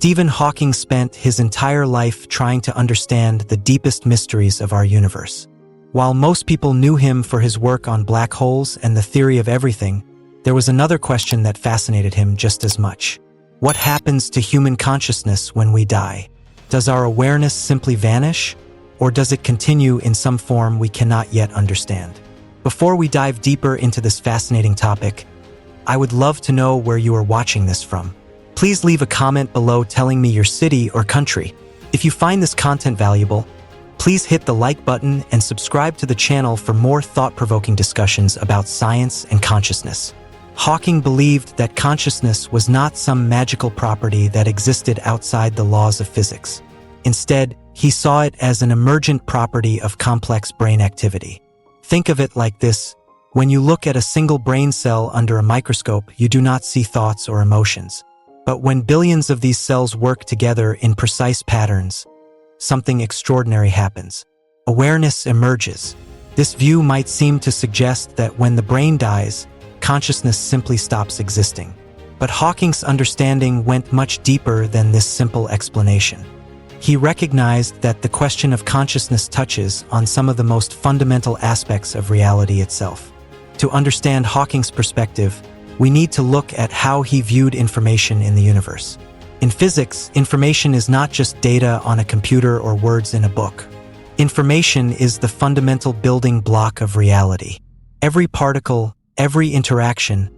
Stephen Hawking spent his entire life trying to understand the deepest mysteries of our universe. While most people knew him for his work on black holes and the theory of everything, there was another question that fascinated him just as much. What happens to human consciousness when we die? Does our awareness simply vanish, or does it continue in some form we cannot yet understand? Before we dive deeper into this fascinating topic, I would love to know where you are watching this from. Please leave a comment below telling me your city or country. If you find this content valuable, please hit the like button and subscribe to the channel for more thought-provoking discussions about science and consciousness. Hawking believed that consciousness was not some magical property that existed outside the laws of physics. Instead, he saw it as an emergent property of complex brain activity. Think of it like this: when you look at a single brain cell under a microscope, you do not see thoughts or emotions. But when billions of these cells work together in precise patterns, something extraordinary happens. Awareness emerges. This view might seem to suggest that when the brain dies, consciousness simply stops existing. But Hawking's understanding went much deeper than this simple explanation. He recognized that the question of consciousness touches on some of the most fundamental aspects of reality itself. To understand Hawking's perspective, we need to look at how he viewed information in the universe. In physics, information is not just data on a computer or words in a book. Information is the fundamental building block of reality. Every particle, every interaction,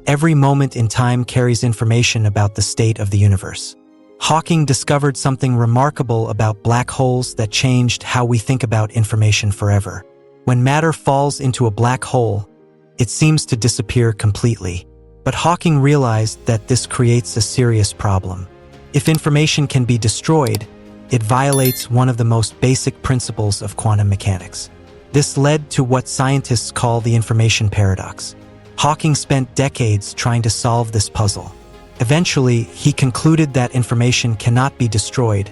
every moment in time carries information about the state of the universe. Hawking discovered something remarkable about black holes that changed how we think about information forever. When matter falls into a black hole, it seems to disappear completely. But Hawking realized that this creates a serious problem. If information can be destroyed, it violates one of the most basic principles of quantum mechanics. This led to what scientists call the information paradox. Hawking spent decades trying to solve this puzzle. Eventually, he concluded that information cannot be destroyed,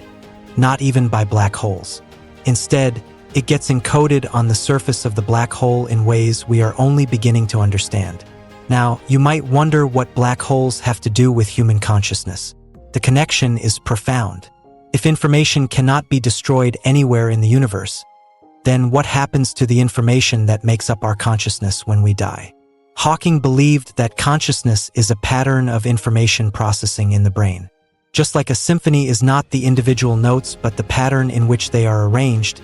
not even by black holes. Instead, it gets encoded on the surface of the black hole in ways we are only beginning to understand. Now, you might wonder what black holes have to do with human consciousness. The connection is profound. If information cannot be destroyed anywhere in the universe, then what happens to the information that makes up our consciousness when we die? Hawking believed that consciousness is a pattern of information processing in the brain. Just like a symphony is not the individual notes but the pattern in which they are arranged,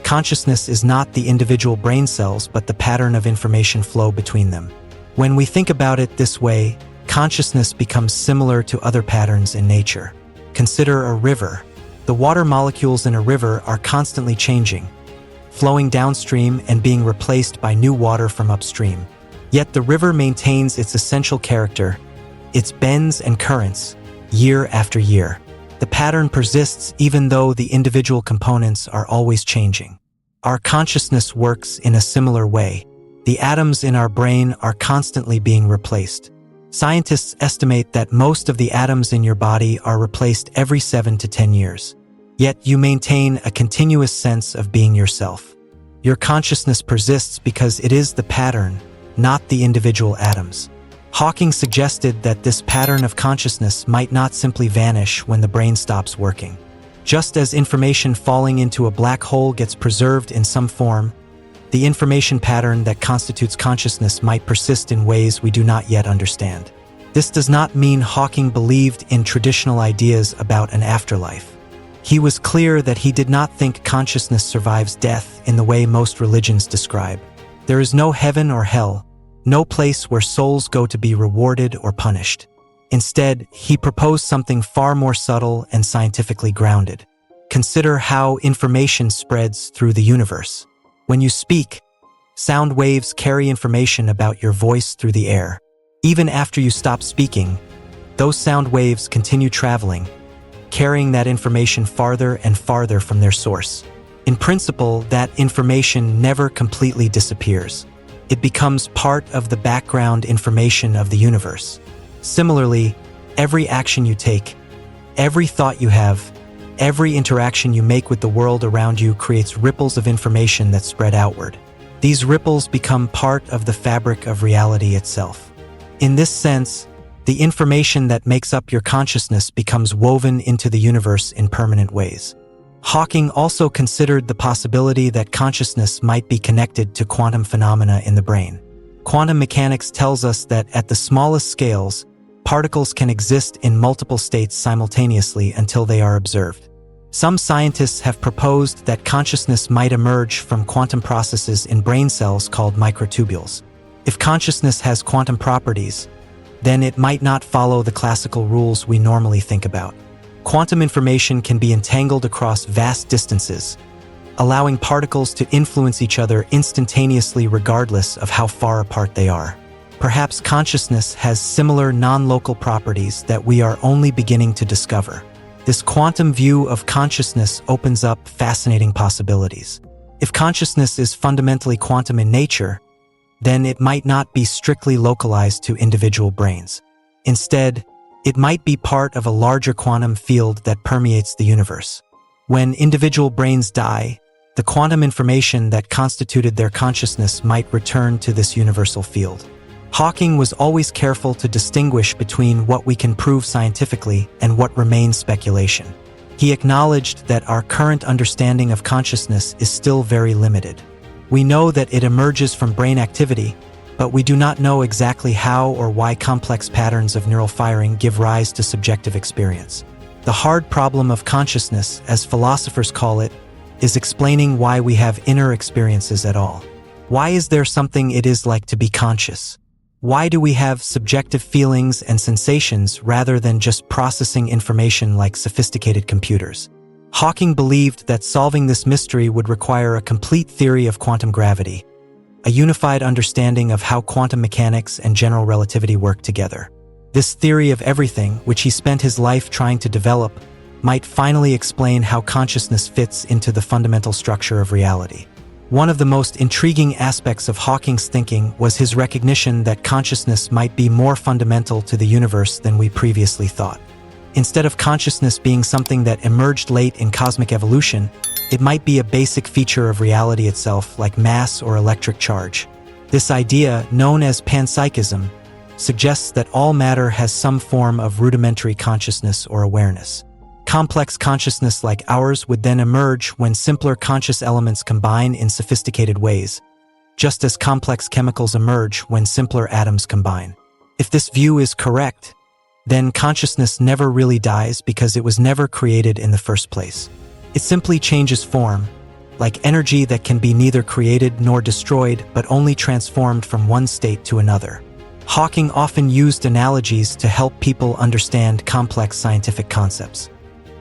consciousness is not the individual brain cells but the pattern of information flow between them. When we think about it this way, consciousness becomes similar to other patterns in nature. Consider a river. The water molecules in a river are constantly changing, flowing downstream and being replaced by new water from upstream. Yet the river maintains its essential character, its bends and currents, year after year. The pattern persists even though the individual components are always changing. Our consciousness works in a similar way. The atoms in our brain are constantly being replaced. Scientists estimate that most of the atoms in your body are replaced every 7 to 10 years. Yet you maintain a continuous sense of being yourself. Your consciousness persists because it is the pattern, not the individual atoms. Hawking suggested that this pattern of consciousness might not simply vanish when the brain stops working. Just as information falling into a black hole gets preserved in some form, the information pattern that constitutes consciousness might persist in ways we do not yet understand. This does not mean Hawking believed in traditional ideas about an afterlife. He was clear that he did not think consciousness survives death in the way most religions describe. There is no heaven or hell, no place where souls go to be rewarded or punished. Instead, he proposed something far more subtle and scientifically grounded. Consider how information spreads through the universe. When you speak, sound waves carry information about your voice through the air. Even after you stop speaking, those sound waves continue traveling, carrying that information farther and farther from their source. In principle, that information never completely disappears. It becomes part of the background information of the universe. Similarly, every action you take, every thought you have, every interaction you make with the world around you creates ripples of information that spread outward. These ripples become part of the fabric of reality itself. In this sense, The information that makes up your consciousness becomes woven into the universe in permanent ways. Hawking also considered the possibility that consciousness might be connected to quantum phenomena in the brain. Quantum mechanics tells us that at the smallest scales, particles can exist in multiple states simultaneously until they are observed. Some scientists have proposed that consciousness might emerge from quantum processes in brain cells called microtubules. If consciousness has quantum properties, then it might not follow the classical rules we normally think about. Quantum information can be entangled across vast distances, allowing particles to influence each other instantaneously regardless of how far apart they are. Perhaps consciousness has similar non-local properties that we are only beginning to discover. This quantum view of consciousness opens up fascinating possibilities. If consciousness is fundamentally quantum in nature, then it might not be strictly localized to individual brains. Instead, it might be part of a larger quantum field that permeates the universe. When individual brains die, the quantum information that constituted their consciousness might return to this universal field. Hawking was always careful to distinguish between what we can prove scientifically and what remains speculation. He acknowledged that our current understanding of consciousness is still very limited. We know that it emerges from brain activity, but we do not know exactly how or why complex patterns of neural firing give rise to subjective experience. The hard problem of consciousness, as philosophers call it, is explaining why we have inner experiences at all. Why is there something it is like to be conscious? Why do we have subjective feelings and sensations rather than just processing information like sophisticated computers? Hawking believed that solving this mystery would require a complete theory of quantum gravity, a unified understanding of how quantum mechanics and general relativity work together. This theory of everything, which he spent his life trying to develop, might finally explain how consciousness fits into the fundamental structure of reality. One of the most intriguing aspects of Hawking's thinking was his recognition that consciousness might be more fundamental to the universe than we previously thought. Instead of consciousness being something that emerged late in cosmic evolution, it might be a basic feature of reality itself, like mass or electric charge. This idea, known as panpsychism, suggests that all matter has some form of rudimentary consciousness or awareness. Complex consciousness like ours would then emerge when simpler conscious elements combine in sophisticated ways, just as complex chemicals emerge when simpler atoms combine. If this view is correct, then consciousness never really dies because it was never created in the first place. It simply changes form, like energy that can be neither created nor destroyed but only transformed from one state to another. Hawking often used analogies to help people understand complex scientific concepts.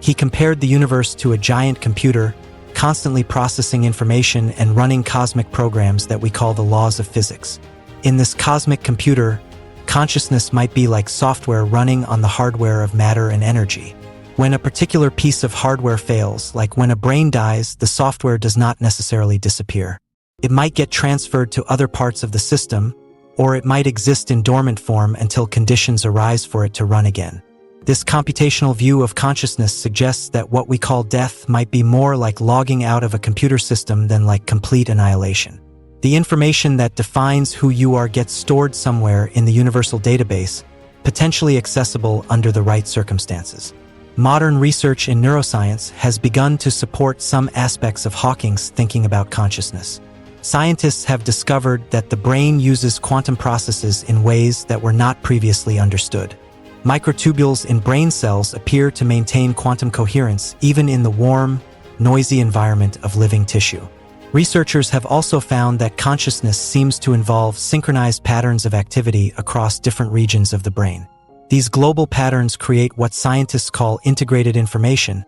He compared the universe to a giant computer, constantly processing information and running cosmic programs that we call the laws of physics. In this cosmic computer, consciousness might be like software running on the hardware of matter and energy. When a particular piece of hardware fails, like when a brain dies, the software does not necessarily disappear. It might get transferred to other parts of the system, or it might exist in dormant form until conditions arise for it to run again. This computational view of consciousness suggests that what we call death might be more like logging out of a computer system than like complete annihilation. The information that defines who you are gets stored somewhere in the universal database, potentially accessible under the right circumstances. Modern research in neuroscience has begun to support some aspects of Hawking's thinking about consciousness. Scientists have discovered that the brain uses quantum processes in ways that were not previously understood. Microtubules in brain cells appear to maintain quantum coherence even in the warm, noisy environment of living tissue. Researchers have also found that consciousness seems to involve synchronized patterns of activity across different regions of the brain. These global patterns create what scientists call integrated information,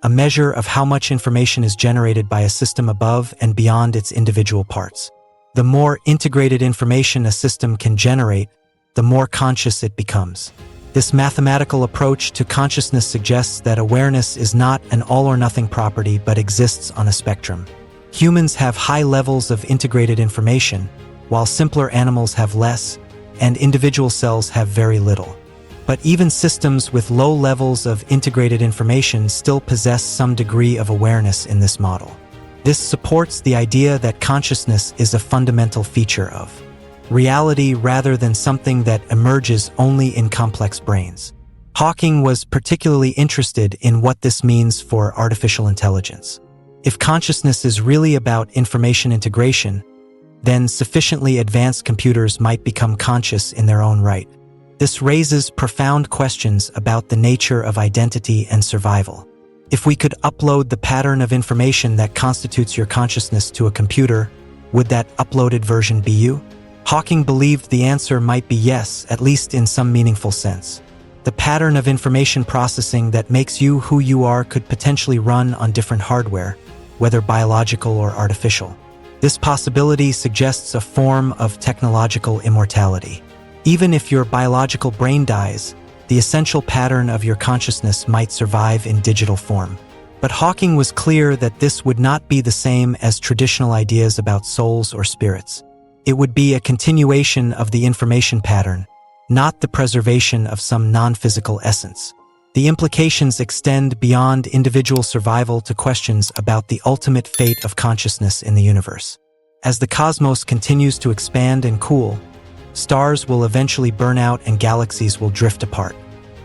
a measure of how much information is generated by a system above and beyond its individual parts. The more integrated information a system can generate, the more conscious it becomes. This mathematical approach to consciousness suggests that awareness is not an all-or-nothing property but exists on a spectrum. Humans have high levels of integrated information, while simpler animals have less, and individual cells have very little. But even systems with low levels of integrated information still possess some degree of awareness in this model. This supports the idea that consciousness is a fundamental feature of reality rather than something that emerges only in complex brains. Hawking was particularly interested in what this means for artificial intelligence. If consciousness is really about information integration, then sufficiently advanced computers might become conscious in their own right. This raises profound questions about the nature of identity and survival. If we could upload the pattern of information that constitutes your consciousness to a computer, would that uploaded version be you? Hawking believed the answer might be yes, at least in some meaningful sense. The pattern of information processing that makes you who you are could potentially run on different hardware, whether biological or artificial. This possibility suggests a form of technological immortality. Even if your biological brain dies, the essential pattern of your consciousness might survive in digital form. But Hawking was clear that this would not be the same as traditional ideas about souls or spirits. It would be a continuation of the information pattern, not the preservation of some non-physical essence. The implications extend beyond individual survival to questions about the ultimate fate of consciousness in the universe. As the cosmos continues to expand and cool, stars will eventually burn out and galaxies will drift apart.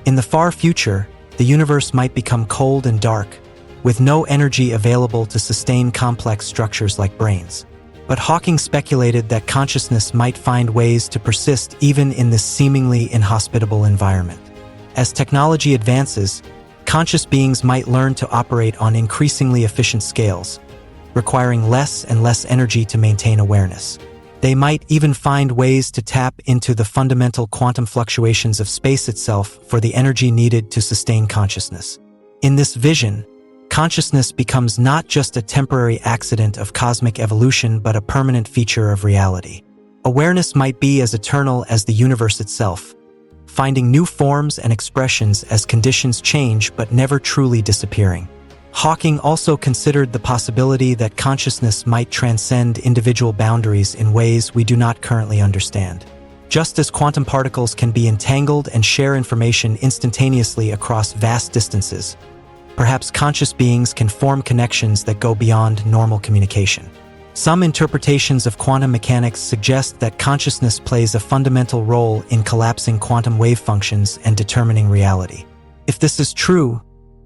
In the far future, the universe might become cold and dark, with no energy available to sustain complex structures like brains. But Hawking speculated that consciousness might find ways to persist even in this seemingly inhospitable environment. As technology advances, conscious beings might learn to operate on increasingly efficient scales, requiring less and less energy to maintain awareness. They might even find ways to tap into the fundamental quantum fluctuations of space itself for the energy needed to sustain consciousness. In this vision, consciousness becomes not just a temporary accident of cosmic evolution but a permanent feature of reality. Awareness might be as eternal as the universe itself, finding new forms and expressions as conditions change but never truly disappearing. Hawking also considered the possibility that consciousness might transcend individual boundaries in ways we do not currently understand. Just as quantum particles can be entangled and share information instantaneously across vast distances, perhaps conscious beings can form connections that go beyond normal communication. Some interpretations of quantum mechanics suggest that consciousness plays a fundamental role in collapsing quantum wave functions and determining reality. If this is true,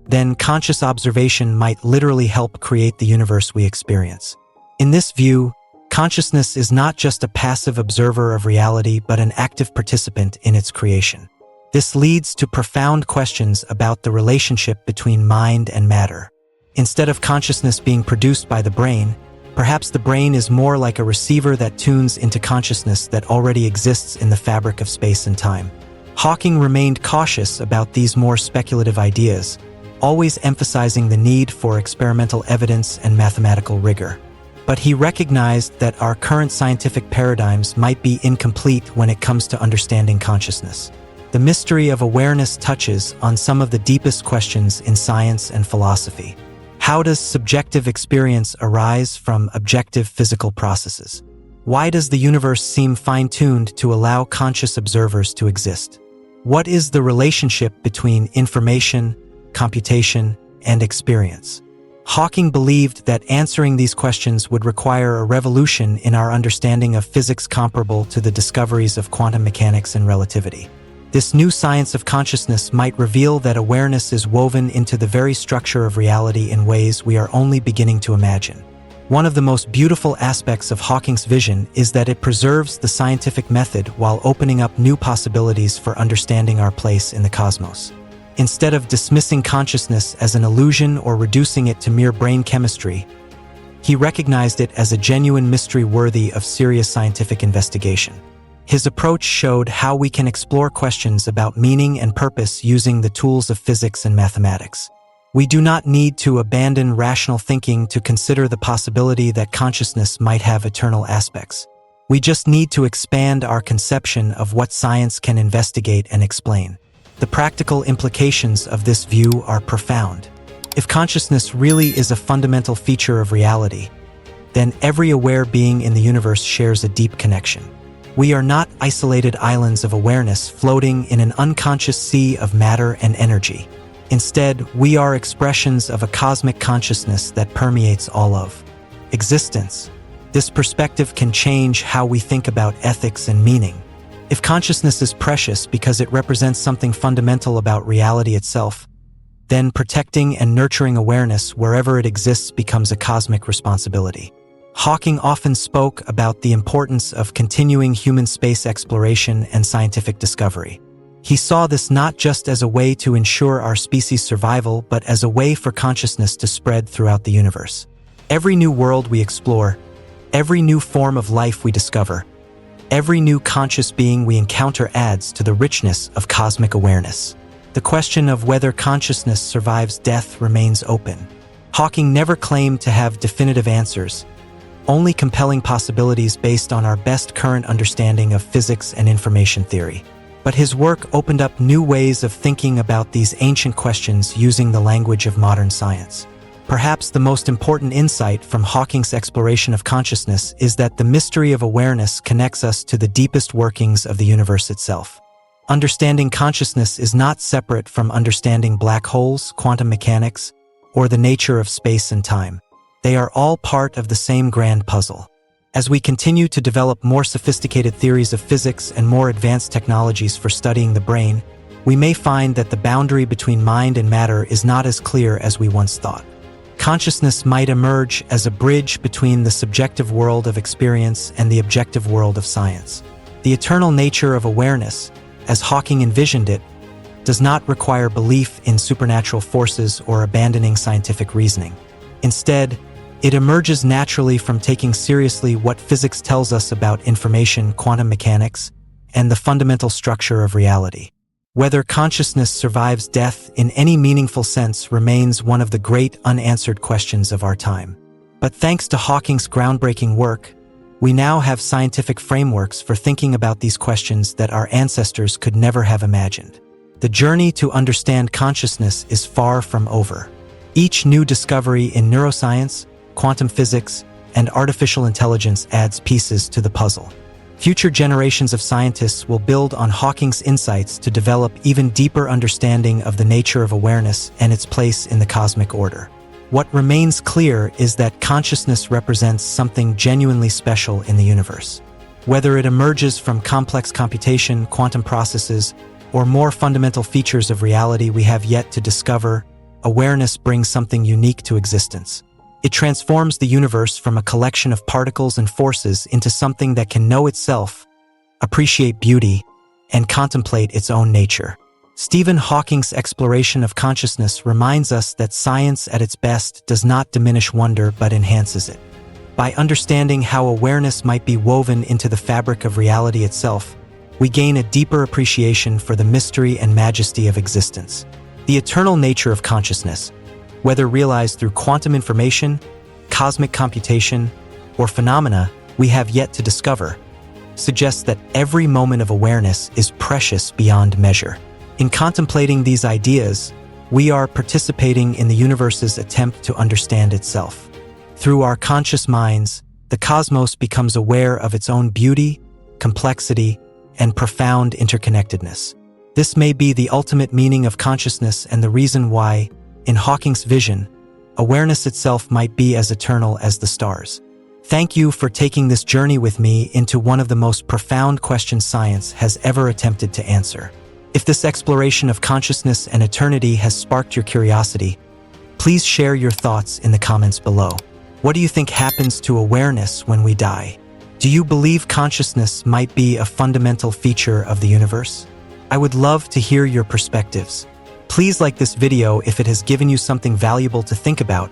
then conscious observation might literally help create the universe we experience. In this view, consciousness is not just a passive observer of reality but an active participant in its creation. This leads to profound questions about the relationship between mind and matter. Instead of consciousness being produced by the brain, perhaps the brain is more like a receiver that tunes into consciousness that already exists in the fabric of space and time. Hawking remained cautious about these more speculative ideas, always emphasizing the need for experimental evidence and mathematical rigor. But he recognized that our current scientific paradigms might be incomplete when it comes to understanding consciousness. The mystery of awareness touches on some of the deepest questions in science and philosophy. How does subjective experience arise from objective physical processes? Why does the universe seem fine-tuned to allow conscious observers to exist? What is the relationship between information, computation, and experience? Hawking believed that answering these questions would require a revolution in our understanding of physics comparable to the discoveries of quantum mechanics and relativity. This new science of consciousness might reveal that awareness is woven into the very structure of reality in ways we are only beginning to imagine. One of the most beautiful aspects of Hawking's vision is that it preserves the scientific method while opening up new possibilities for understanding our place in the cosmos. Instead of dismissing consciousness as an illusion or reducing it to mere brain chemistry, he recognized it as a genuine mystery worthy of serious scientific investigation. His approach showed how we can explore questions about meaning and purpose using the tools of physics and mathematics. We do not need to abandon rational thinking to consider the possibility that consciousness might have eternal aspects. We just need to expand our conception of what science can investigate and explain. The practical implications of this view are profound. If consciousness really is a fundamental feature of reality, then every aware being in the universe shares a deep connection. We are not isolated islands of awareness floating in an unconscious sea of matter and energy. Instead, we are expressions of a cosmic consciousness that permeates all of existence. This perspective can change how we think about ethics and meaning. If consciousness is precious because it represents something fundamental about reality itself, then protecting and nurturing awareness wherever it exists becomes a cosmic responsibility. Hawking often spoke about the importance of continuing human space exploration and scientific discovery. He saw this not just as a way to ensure our species' survival, but as a way for consciousness to spread throughout the universe. Every new world we explore, every new form of life we discover, every new conscious being we encounter adds to the richness of cosmic awareness. The question of whether consciousness survives death remains open. Hawking never claimed to have definitive answers, only compelling possibilities based on our best current understanding of physics and information theory. But his work opened up new ways of thinking about these ancient questions using the language of modern science. Perhaps the most important insight from Hawking's exploration of consciousness is that the mystery of awareness connects us to the deepest workings of the universe itself. Understanding consciousness is not separate from understanding black holes, quantum mechanics, or the nature of space and time. They are all part of the same grand puzzle. As we continue to develop more sophisticated theories of physics and more advanced technologies for studying the brain, we may find that the boundary between mind and matter is not as clear as we once thought. Consciousness might emerge as a bridge between the subjective world of experience and the objective world of science. The eternal nature of awareness, as Hawking envisioned it, does not require belief in supernatural forces or abandoning scientific reasoning. Instead, it emerges naturally from taking seriously what physics tells us about information, quantum mechanics, and the fundamental structure of reality. Whether consciousness survives death in any meaningful sense remains one of the great unanswered questions of our time. But thanks to Hawking's groundbreaking work, we now have scientific frameworks for thinking about these questions that our ancestors could never have imagined. The journey to understand consciousness is far from over. Each new discovery in neuroscience, quantum physics, and artificial intelligence adds pieces to the puzzle. Future generations of scientists will build on Hawking's insights to develop even deeper understanding of the nature of awareness and its place in the cosmic order. What remains clear is that consciousness represents something genuinely special in the universe. Whether it emerges from complex computation, quantum processes, or more fundamental features of reality we have yet to discover, awareness brings something unique to existence. It transforms the universe from a collection of particles and forces into something that can know itself, appreciate beauty, and contemplate its own nature. Stephen Hawking's exploration of consciousness reminds us that science at its best does not diminish wonder but enhances it. By understanding how awareness might be woven into the fabric of reality itself, we gain a deeper appreciation for the mystery and majesty of existence. The eternal nature of consciousness, whether realized through quantum information, cosmic computation, or phenomena we have yet to discover, suggests that every moment of awareness is precious beyond measure. In contemplating these ideas, we are participating in the universe's attempt to understand itself. Through our conscious minds, the cosmos becomes aware of its own beauty, complexity, and profound interconnectedness. This may be the ultimate meaning of consciousness and the reason why, in Hawking's vision, awareness itself might be as eternal as the stars. Thank you for taking this journey with me into one of the most profound questions science has ever attempted to answer. If this exploration of consciousness and eternity has sparked your curiosity, please share your thoughts in the comments below. What do you think happens to awareness when we die? Do you believe consciousness might be a fundamental feature of the universe? I would love to hear your perspectives. Please like this video if it has given you something valuable to think about,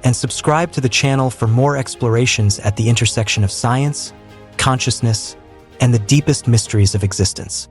and subscribe to the channel for more explorations at the intersection of science, consciousness, and the deepest mysteries of existence.